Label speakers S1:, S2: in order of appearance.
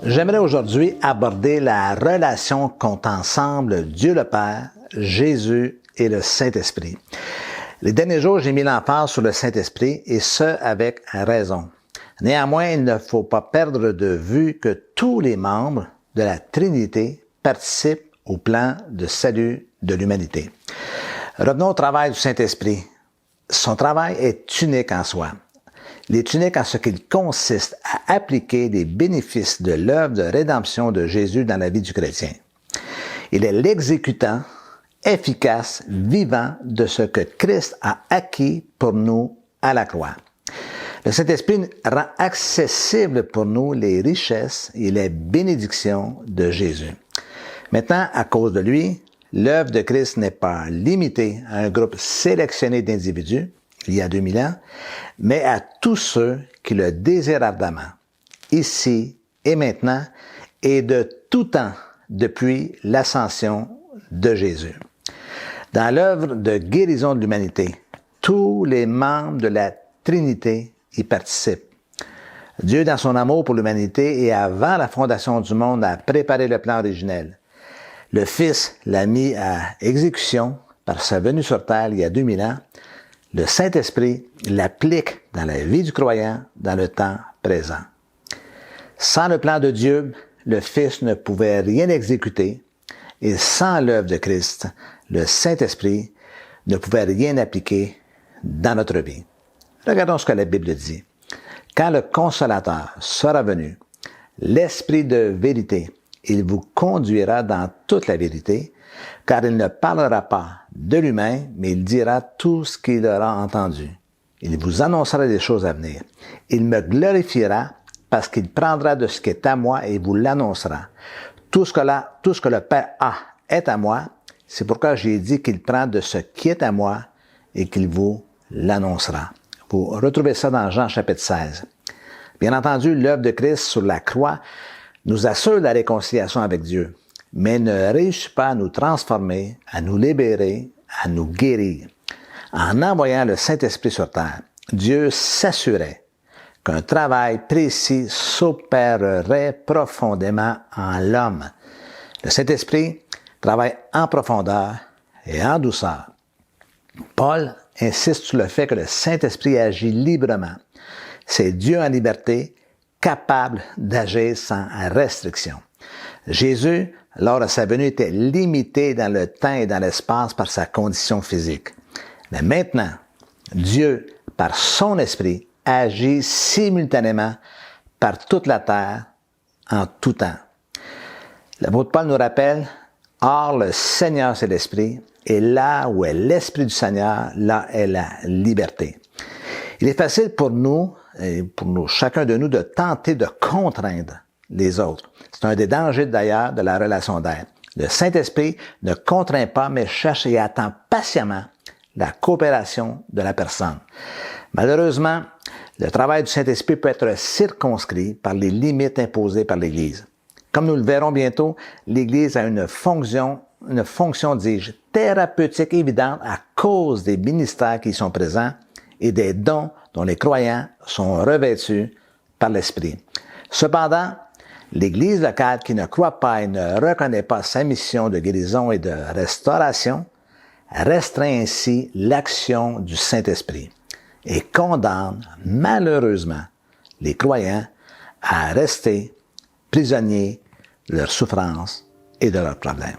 S1: J'aimerais aujourd'hui aborder la relation qu'ont ensemble Dieu le Père, Jésus et le Saint-Esprit. Les derniers jours, j'ai mis l'emphase sur le Saint-Esprit et ce, avec raison. Néanmoins, il ne faut pas perdre de vue que tous les membres de la Trinité participent au plan de salut de l'humanité. Revenons au travail du Saint-Esprit. Son travail est unique en soi. Il est unique en ce qu'il consiste à appliquer les bénéfices de l'œuvre de rédemption de Jésus dans la vie du chrétien. Il est l'exécutant efficace, vivant de ce que Christ a acquis pour nous à la croix. Le Saint-Esprit rend accessible pour nous les richesses et les bénédictions de Jésus. Maintenant, à cause de lui, l'œuvre de Christ n'est pas limitée à un groupe sélectionné d'individus, il y a 2000 ans, mais à tous ceux qui le désirent ardemment, ici et maintenant, et de tout temps depuis l'ascension de Jésus. Dans l'œuvre de guérison de l'humanité, tous les membres de la Trinité y participent. Dieu, dans son amour pour l'humanité et avant la fondation du monde, a préparé le plan originel. Le Fils l'a mis à exécution par sa venue sur terre il y a 2000 ans. Le Saint-Esprit l'applique dans la vie du croyant dans le temps présent. Sans le plan de Dieu, le Fils ne pouvait rien exécuter et sans l'œuvre de Christ, le Saint-Esprit ne pouvait rien appliquer dans notre vie. Regardons ce que la Bible dit. Quand le Consolateur sera venu, l'Esprit de vérité, il vous conduira dans toute la vérité, car il ne parlera pas de lui-même, mais il dira tout ce qu'il aura entendu. Il vous annoncera des choses à venir. Il me glorifiera parce qu'il prendra de ce qui est à moi et vous l'annoncera. Tout ce que le Père a est à moi. C'est pourquoi j'ai dit qu'il prend de ce qui est à moi et qu'il vous l'annoncera. Vous retrouvez ça dans Jean chapitre 16. Bien entendu, l'œuvre de Christ sur la croix nous assure la réconciliation avec Dieu, mais ne réussit pas à nous transformer, à nous libérer, à nous guérir. En envoyant le Saint-Esprit sur terre, Dieu s'assurait qu'un travail précis s'opérerait profondément en l'homme. Le Saint-Esprit travaille en profondeur et en douceur. Paul insiste sur le fait que le Saint-Esprit agit librement. C'est Dieu en liberté, capable d'agir sans restriction. Jésus, lors de sa venue, était limité dans le temps et dans l'espace par sa condition physique. Mais maintenant, Dieu, par son Esprit, agit simultanément par toute la terre, en tout temps. L'apôtre Paul nous rappelle, « Or, le Seigneur, c'est l'Esprit, et là où est l'Esprit du Seigneur, là est la liberté. » Il est facile pour nous, chacun de nous, de tenter de contraindre les autres. C'est un des dangers d'ailleurs de la relation d'aide. Le Saint-Esprit ne contraint pas, mais cherche et attend patiemment la coopération de la personne. Malheureusement, le travail du Saint-Esprit peut être circonscrit par les limites imposées par l'Église. Comme nous le verrons bientôt, l'Église a une fonction, dis-je, thérapeutique évidente à cause des ministères qui y sont présents et des dons dont les croyants sont revêtus par l'Esprit. Cependant, l'Église locale qui ne croit pas et ne reconnaît pas sa mission de guérison et de restauration restreint ainsi l'action du Saint-Esprit et condamne malheureusement les croyants à rester prisonniers de leurs souffrances et de leurs problèmes.